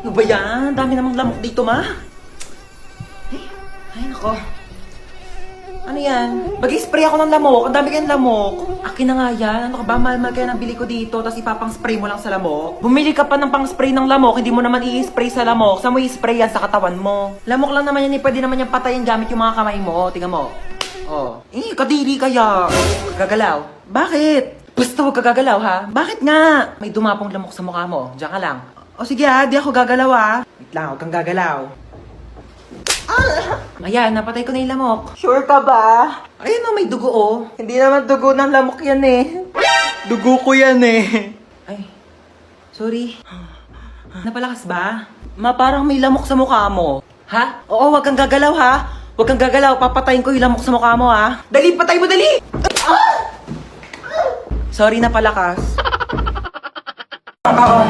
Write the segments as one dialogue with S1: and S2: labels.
S1: Ano ba yan? Dami namang lamok dito, ma. Ay, nako. Ano yan? Mag-spray ako ng lamok. Ang dami kayong lamok. Akin na nga yan. Ano ka ba? Mahal-mahal kaya nabili ko dito, tapos ipapang-spray mo lang sa lamok. Bumili ka pa ng pang-spray ng lamok, hindi mo naman i-spray sa lamok. Saan mo i-spray yan? Sa katawan mo. Lamok lang naman yan, pwede naman yung patayin gamit yung mga kamay mo. Tingnan mo. Oh. Kadiri kaya. Gagalaw. Bakit? Basta huwag ka gagalaw, ha? Bakit nga? May dumapong lamok sa mukha mo. Diyan ka lang. O sige ha, di ako gagalaw ha. Wait lang, huwag kang gagalaw. Ayan, napatay ko na yung lamok. Sure ka ba? Ayun o, may dugo oh. Hindi naman dugo ng lamok yan eh. Dugo ko yan eh. Ay, sorry. Napalakas ba? Ma, parang may lamok sa mukha mo. Ha? Oo, huwag kang gagalaw ha. Huwag kang gagalaw, papatayin ko yung lamok sa mukha mo ha. Dali, patay mo, dali! Sorry na palakas.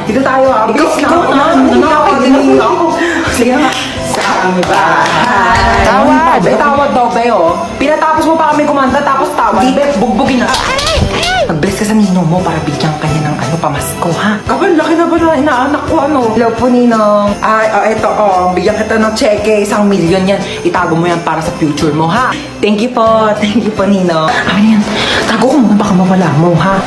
S1: Dito tayo ha. Bilis na ako. Sige nga. Sa bahay. Tawad! Ay, tawad daw tayo. Pinatapos mo pa kami kumanta tapos tawad. Hindi, bugbugin na. Mag-bless ka sa ninong mo para bigyan ka niya ng pamasko, ha? Kapal, laki na ba na inaanak ko, ano? Hello po, Ninong. Ay, eto, bigyan kita ng cheque, 1 million yan. Itago mo yan para sa future mo, ha? Thank you po, Ninong. Ano yan? Tago ko muna, baka mawala mo, ha?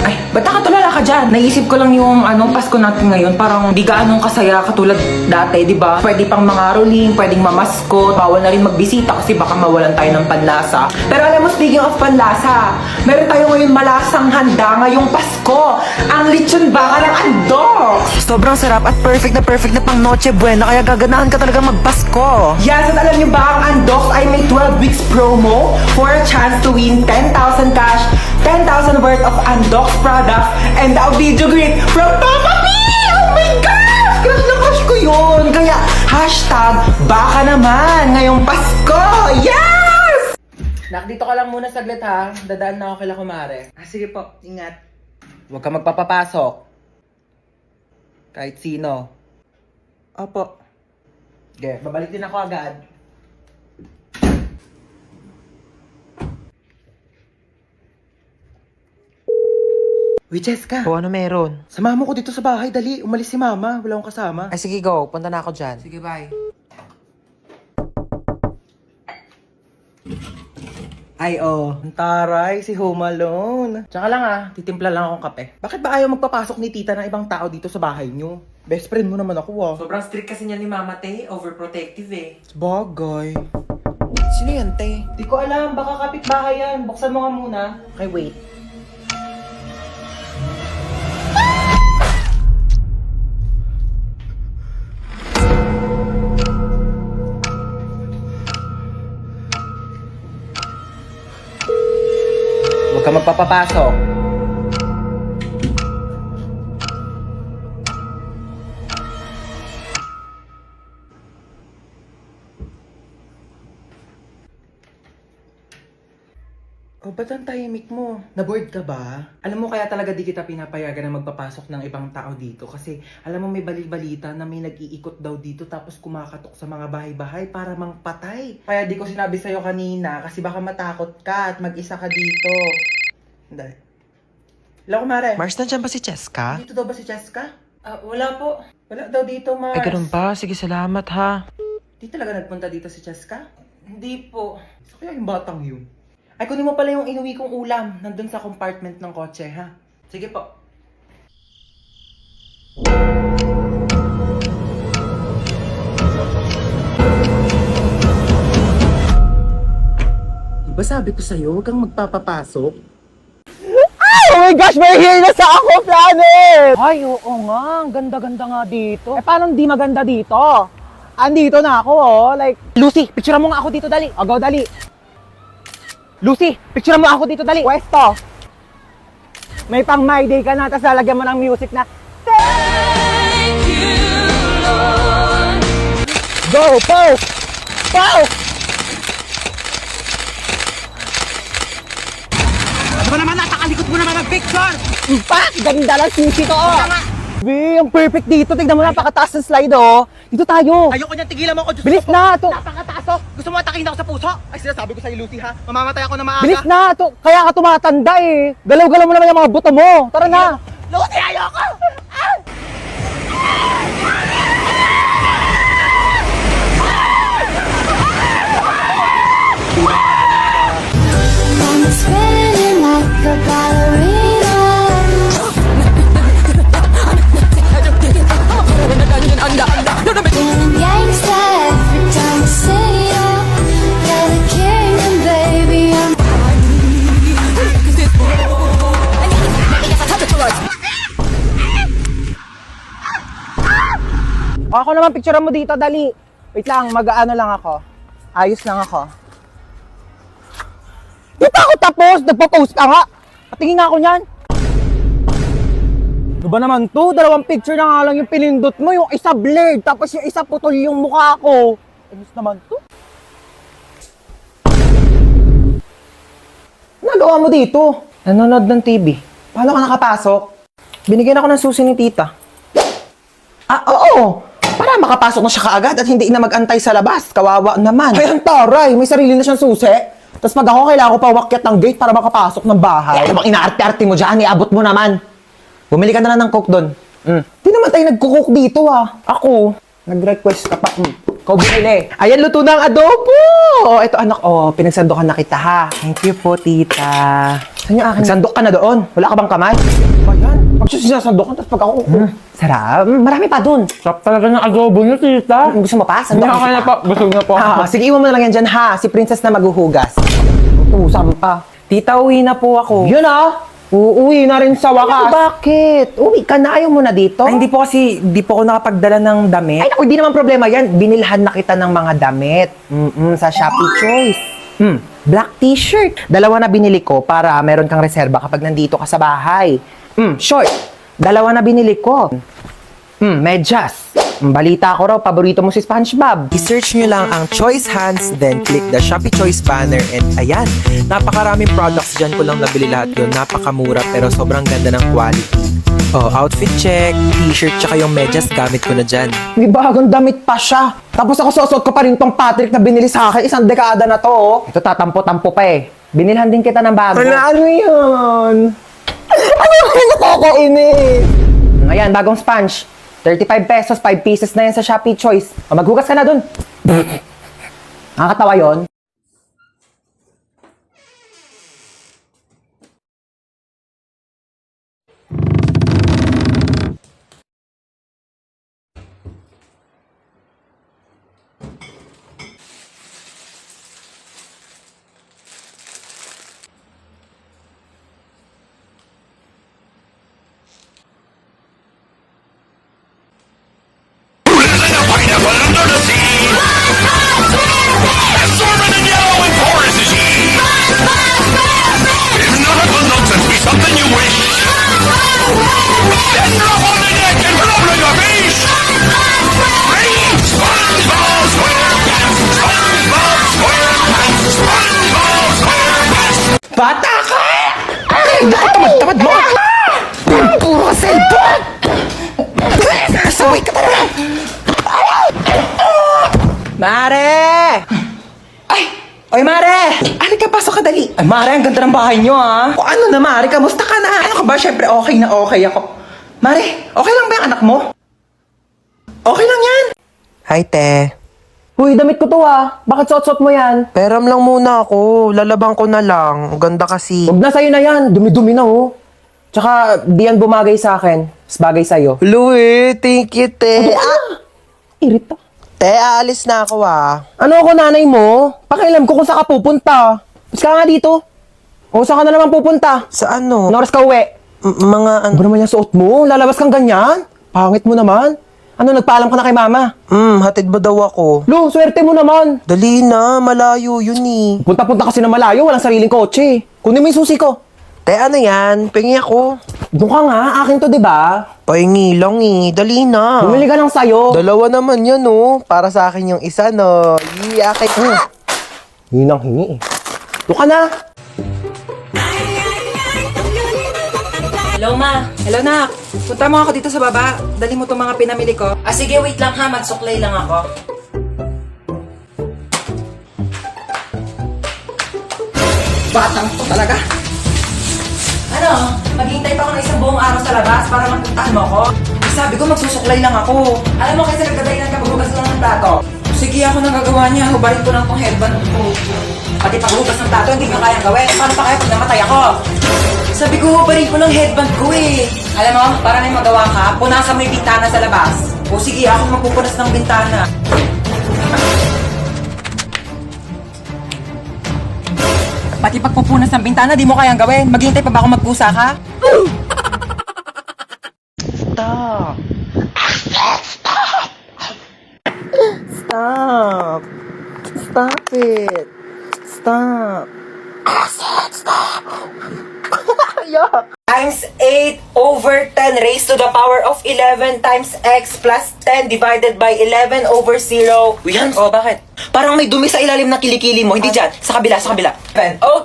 S1: Ay, ba't nakatulala ka dyan? Naisip ko lang yung Pasko natin ngayon. Parang di gaanong kasaya katulad dati, di ba? Pwede pang mga rolling, pwedeng mamaskot. Bawal na rin magbisita kasi baka mawalan tayo ng panlasa. Pero alam mo, speaking of panlasa, meron tayo ngayon malasang handa ngayong Pasko. Ang lechon baka ng andok! Sobrang sarap at perfect na pang Noche Buena, kaya gaganahan ka talaga magpasko. Yes, at alam nyo ba, ang Andox ay may 12 weeks promo for a chance to win 10,000 cash, 10,000 worth of Andox products, and a video greet from Papa P! Oh my gosh! Crush na crush ko yun! Kaya, hashtag, baka naman, ngayong Pasko! Yes! Nak, dito ka lang muna saglit ha. Dadaan na ako kila kumare. Sige po, ingat. Huwag ka magpapapasok. Kahit sino. Opo. Okay, babalik din ako agad. Uy, Jessica. O, ano meron? Samahan mo ko dito sa bahay, dali. Umalis si mama, wala akong kasama. Ay, sige, go. Punta na ako dyan. Sige, bye. Ay, Ang taray, si Home Alone. Tsaka lang titimpla lang akong kape. Bakit ba ayaw magpapasok ni tita ng ibang tao dito sa bahay niyo? Best friend mo naman ako
S2: Sobrang strict kasi niya ni Mama Te, overprotective eh.
S1: Bagay. Sino yan, te? Di ko alam, baka kapitbahay yan. Buksan mo nga muna. Okay, wait. Huwag ka magpapapasok. Ba't ang tahimik mo? Na-bored ka ba? Alam mo kaya talaga di kita pinapayagan na magpapasok ng ibang tao dito kasi alam mo may balita na may nag-iikot daw dito tapos kumakatok sa mga bahay-bahay para mangpatay. Kaya di ko sinabi sa'yo kanina kasi baka matakot ka at mag-isa ka dito. Dali. Hello, kumare.
S3: Mars, nandiyan ba si Cheska?
S1: Dito daw ba si Cheska? Wala po. Wala daw dito, Mars.
S3: Ay, ganun ba? Sige, salamat ha.
S1: Di talaga nagpunta dito si Cheska? Hindi po. So kaya yung batang yun? Ay, kunin mo pala yung inuwi kong ulam. Nandun sa compartment ng kotse, ha? Sige po. Diba sabi ko sa'yo, huwag kang magpapapasok?
S4: Oh my gosh, may here na sa Ako Planet! Ay, oo nga. Ang ganda-ganda nga dito. Eh, paano di maganda dito? Andito na ako, Like, Lucy, picturean mo nga ako dito, dali. O, go, dali. Lucy, picturean mo ako dito, dali. Pwesto. May pang My Day ka na, tapos lalagyan mo ng music na Thank you, Lord. Go, pose! Pose! Ano ba naman, natakalikot mo naman mag-picture? Impact! Ganda lang susi to, ang perfect dito. Tignan mo, napakataas ng slide, Dito tayo.
S1: Ayoko niyan, tigilan mo ako. Diyos
S4: Bilis
S1: ko.
S4: na, to.
S1: Napakataas, Gusto mo atakin ako sa puso? Ay, sinasabi ko sa'yo, Lucy, ha? Mamamatay ako na maaga.
S4: Bilis na, to. Kaya ka tumatanda, eh. Galaw-galaw mo naman yung mga buto mo. Tara na.
S1: Lucy, ayoko! Ah!
S4: O, ako naman, picturean mo dito, dali. Wait lang, mag-ano lang ako. Ayos lang ako. Di pa ako tapos, nagpo-post ka nga. Patingin nga ako niyan. Ano ba naman to? 2 picture na nga lang yung pinindot mo. Yung isa blurred, tapos yung isa putol yung mukha ko. Ayos naman to. Nagawa mo dito? Nanonood ng TV. Paano ka nakapasok? Binigyan ako ng susi ni tita. Ah, oo. Para makapasok na siya kaagad at hindi na mag-antay sa labas. Kawawa naman. Ay, ang taray. May sarili na siyang susi. Tapos pag ako, kailangan ko pa wakyat ng gate para makapasok ng bahay. Ano bang inaarte-arte mo dyan? Iabot mo naman. Bumili ka na lang ng coke doon. Di naman tayo nagkukook dito Ako, nag-request ka pa. Ikaw binili. Ayan, luto na ang adobo. Ito anak, pinagsandokan na kita ha. Thank you po, tita. Saan yung akin? Nagsandok ka na doon. Wala ka bang kamay? Ba yan? Pag siya sinasandokan, tapos pag ako sarap. Marami pa doon.
S3: Sarap talaga ng adobo niyo, tita.
S4: Gusto mo pa? Sandok
S3: Hindi na po. Busog na po.
S4: Sige, iwan mo na lang yan dyan ha. Si Princess na maghuhugas. Utusam pa.
S1: Tita, uwi na po ako.
S4: Yun uuwi na rin sa wakas. Bakit? Uwi ka na, ayaw mo na dito?
S1: Ay, hindi po ako nakapagdala ng damit.
S4: Ay, naku, hindi naman problema yan. Binilhan na kita ng mga damit. Sa Shopee Choice. Black t-shirt. 2 na binili ko para meron kang reserba kapag nandito ka sa bahay. Short. 2 na binili ko. Medyas. Balita ko raw, paborito mo si SpongeBob.
S3: I-search nyo lang ang Choice Hands, then click the Shopee Choice banner, and ayan, napakaraming products dyan ko lang nabili lahat yun. Napakamura pero sobrang ganda ng quality. Outfit check, t-shirt, tsaka yung medyas gamit ko na dyan.
S4: May bagong damit pa siya. Tapos ako susuot ko pa rin tong Patrick na binili sa akin. 1 dekada na to. Ito tatampo-tampo pa eh. Binilhan din kita ng bago. Ano yun? Ano yung nakakainis? Ayan, bagong sponge. 35 pesos, 5 pieces na yan sa Shopee Choice. Maghugas ka na dun. Nakakatawa yun.
S5: Something you wish. Then drop on the deck and roll in your face. Ready? SpongeBob SquarePants. SpongeBob SquarePants. SpongeBob SquarePants.
S4: Bata ka! Ay, tamad mo! Puro ka cellphone! Nasaway ka talaga! Mare! Ay! Oy, Mare! Halika, pasok ka dali. Ay, Mare, ang ganda ng bahay nyo, ha? O ano na, Mare? Kamusta ka na? Ano ka ba? Siyempre, okay na okay ako. Mare, okay lang ba yung anak mo? Okay lang yan.
S3: Hi, te.
S4: Uy, damit ko to, ha? Bakit suot-suot mo yan?
S3: Peram lang muna ako. Lalabang ko na lang. Ang ganda kasi.
S4: Huwag na sa'yo na yan. Dumi-dumi na, oh. Tsaka, di yan bumagay sa akin. Mas bagay sa'yo.
S3: Louie, thank you, te.
S4: Irita.
S3: Te, aalis na ako,
S4: Ano ako, nanay mo? Pakialam ko kung saan ka pupunta. Mas ka nga dito. O, saan ka na naman pupunta?
S3: Sa ano?
S4: Ano oras ka uwi?
S3: Mga
S4: Ano ba naman yung suot mo? Lalabas kang ganyan? Pangit mo naman. Ano, nagpaalam ka na kay mama?
S3: hatid ba daw ako?
S4: Lo, swerte mo naman.
S3: Dali na, malayo yun eh.
S4: Punta-punta kasi na malayo, walang sariling kotse. Kunin mo yung susi ko.
S3: Te, ano yan? Pengi ako.
S4: Doon ka nga, akin to, di ba?
S3: Pahingi lang eh. Dali na.
S4: Bumili ka lang sa'yo.
S3: 2 naman yan, oh. Para sa akin yung isa, no. Akin.
S4: Hinang hingi eh. Doon ka na.
S1: Hello, ma. Hello, nak. Punta mo ako dito sa baba. Dali mo itong mga pinamili ko. Sige, wait lang ha. Magsuklay lang ako. Batang to talaga. Ano? Maghihintay pa ako ng isang buong araw sa labas para magpuntahan mo ako? Sabi ko, magsusuklay lang ako. Alam mo, kasi nagdadahilan ka, maghugas lang ng plato. Sige, ako nang gagawa niya. Hubarin ko lang tong headband ko. Pati paghugas ng plato, hindi ko kayang gawin. Paano pa kaya pag namatay ako? Sabi ko, hubarin ko lang headband ko eh. Alam mo, para may magawa ka, punasan mo yung bintana sa labas. O sige, ako magpupunas ng bintana. Pati pagpupunas ng bintana, di mo kayang gawin. Maghihintay pa ba ako magpusa ka?
S4: Stop. Stop it. Stop.
S1: Times 8 over 10 raised to the power of 11 times x plus 10 divided by 11 over 0. Yan, bakit? Parang may dumi sa ilalim ng kilikili mo. Hindi dyan. Sa kabila, sa kabila.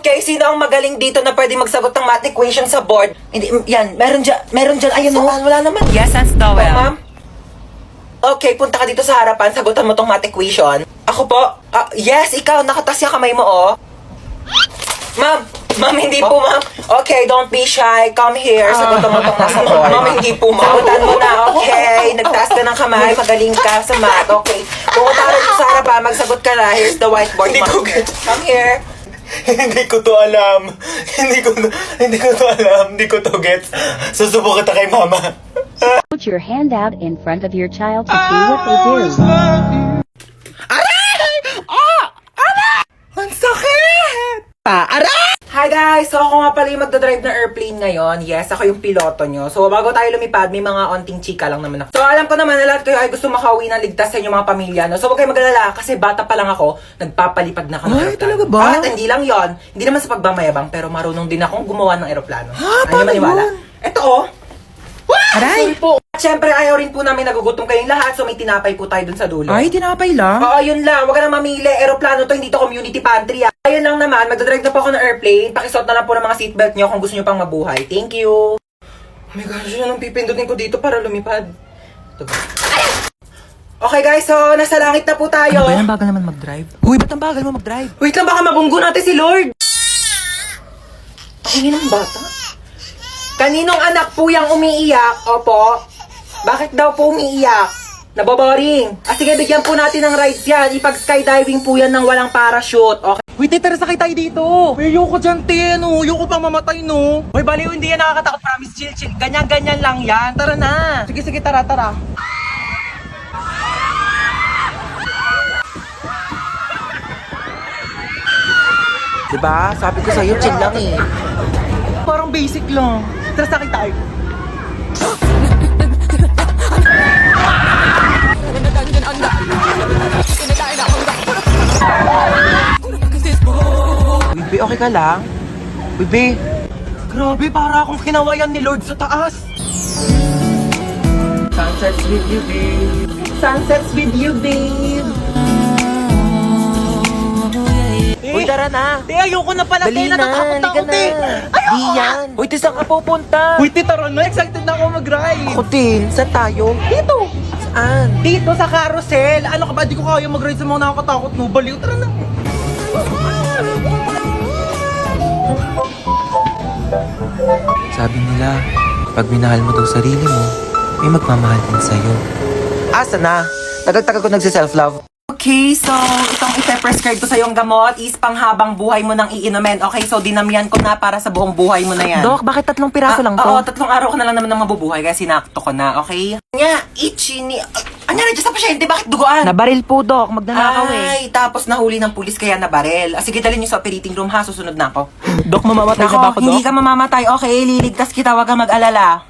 S1: Okay, sino ang magaling dito na pwede magsagot ng math equation sa board? Hindi, yan. Meron dyan. Ayun, wala naman.
S2: Yes, that's the
S1: Oh, ma'am? Okay, punta ka dito sa harapan. Sagutan mo tong math equation. Ako po? Yes, ikaw. Nakatas yung kamay mo, oh. Ma'am, hindi po, ma'am. Okay, don't be shy. Come here. Sagutan mo tong nasa board. Ma'am, hindi po, ma'am. Sagutan mo na, okay. Nagtaas ka ng kamay. Magaling ka sa math. Okay. Pumunta ka dito sa harapan. Magsagot ka na. Here's the whiteboard, ma'am. Come here.
S6: Hindi ko to alam. Hindi ko to alam. Hindi ko to gets. Susubukan kita kay mama.
S7: Put your hand out in front of your child to see what they do.
S1: Ang sakit! Hi guys! So ako nga pala yung magdadrive ng airplane ngayon. Yes, ako yung piloto nyo. So bago tayo lumipad, may mga onting chika lang naman ako. So alam ko naman na lahat kayo ay gusto makauwi ng ligtas sa inyong mga pamilya. No? So huwag kayo mag-alala kasi bata pa lang ako, nagpapalipad na ako ng aeroplano.
S4: talaga ba?
S1: At hindi lang yon, hindi naman sa pagmamayabang, pero marunong din akong gumawa ng aeroplano. Ano maniwala? Ito oh! Aray! Sorry po. At syempre, ayaw rin po namin nagugutom kayong lahat, so may tinapay po tayo dun sa dulo.
S4: Ay, tinapay lang.
S1: Oo, yun lang. Huwag ka na mamili. Aeroplano to, hindi to community pantry. Ayun lang naman, magdadrive na po ako ng airplane. Pakisuot na lang po ng mga seatbelt nyo kung gusto nyo pang mabuhay. Thank you. Oh my gosh, yun ang pipindutin ko dito para lumipad. Ito ba? Okay guys, so nasa langit na po tayo.
S4: Ang bagal naman mag-drive. Uy, ba't ang bagal mo mag-drive?
S1: Wait lang, baka mabunggo natin si Lord. Ang ng bata. Kaninong anak po yung umiiyak? Opo. Bakit daw po umiiyak? Naboboring. Sige, bigyan po natin ng rides yan. Ipag-skydiving po yan ng walang parachute. Okay.
S4: Uy, tara sakay tayo dito. Uy, ayoko dyan, te, no. Ayoko pang mamatay, no. Uy, baliw, hindi yan nakakatakot. Promise, chill. Ganyan-ganyan lang yan. Tara na. Sige, tara.
S1: Diba? Sabi ko sa'yo, chill lang eh.
S4: Parang basic lang. Tara sakay tayo.
S1: Bibi, okay ka lang? Bibi.
S4: Grabe, para akong kinawayan ni Lord sa taas.
S1: Sunsets with you, babe. Sunsets with you, babe. Uy, tara na.
S4: Te, ayoko na pala, te.
S1: Dali na,
S4: Natatakot ako, te.
S1: Di yan. Uy, te, saan ka pupunta?
S4: Uy, te, tara na. Excited na ako mag-ride.
S1: Ako din. Saan tayo?
S4: Dito.
S1: Saan?
S4: Dito sa carousel. Ano ka ba? Di ko kaya mag-ride sa mga nakakatakot, no? Baliw, tara na.
S3: Sabi nila, pag minahal mo daw sarili mo, may magmamahal din sa'yo.
S1: Asa na? Tagal-tagal ko nagsi-self-love. Okay, so itong ipe-prescribe ko sa yung gamot is panghabang buhay mo nang iinumin. Okay, so dinamihan ko na para sa buong buhay mo na yan.
S4: Dok, bakit 3 piraso lang to?
S1: Oo, 3 araw ko na lang naman nang mabubuhay kaya sinakto ko na, okay? Anya, itchy ni... Anya, nandiyan sa pasyente, bakit duguan?
S4: Nabaril po, Dok. Magnanakaw eh.
S1: Ay, tapos nahuli ng pulis kaya nabarel. Sige, dalhin niyo sa operating room ha, susunod na ako.
S4: Dok, mamamatay ka ba ako, Dok?
S1: Hindi ka mamamatay, okay? Liligtas kita, wag kang mag-alala.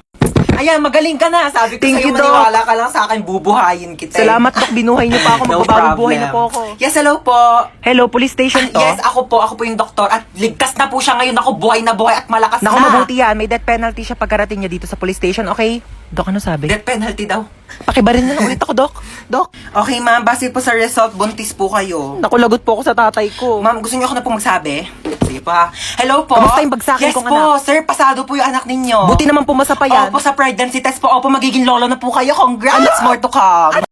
S1: Ayan, magaling ka na. Sabi ko
S4: Thank
S1: sa'yo,
S4: you, Doc.
S1: maniwala ka lang sa akin, bubuhayin kita.
S4: Salamat, Dok. Binuhay niyo pa ako.
S1: No
S4: Magbabago buhay
S1: problem.
S4: na po ako.
S1: Yes, hello po.
S4: Hello, police station to?
S1: Yes, ako po yung doktor at ligtas na po siya ngayon. Ako, buhay na buhay at malakas
S4: Naku,
S1: na.
S4: mabuti yan. May death penalty siya pagkarating niya dito sa police station, okay? Dok, ano sabi?
S1: Death penalty daw.
S4: Pakibaril na lang ulit ako, Dok. Dok,
S1: Okay, ma'am, base po sa result, buntis po kayo.
S4: naku, lagot po ako sa tatay ko.
S1: Ma'am, gusto niyo ako na po magsabi? Sige po ha. Hello po.
S4: Kamusta yung bagsakin
S1: yes
S4: kong
S1: po,
S4: anak?
S1: sir, pasado po yung anak ninyo.
S4: Buti naman pumasa pa yan.
S1: Opo, sa pregnancy test po. Opo, magiging lolo na po kayo. Congrats, more to come.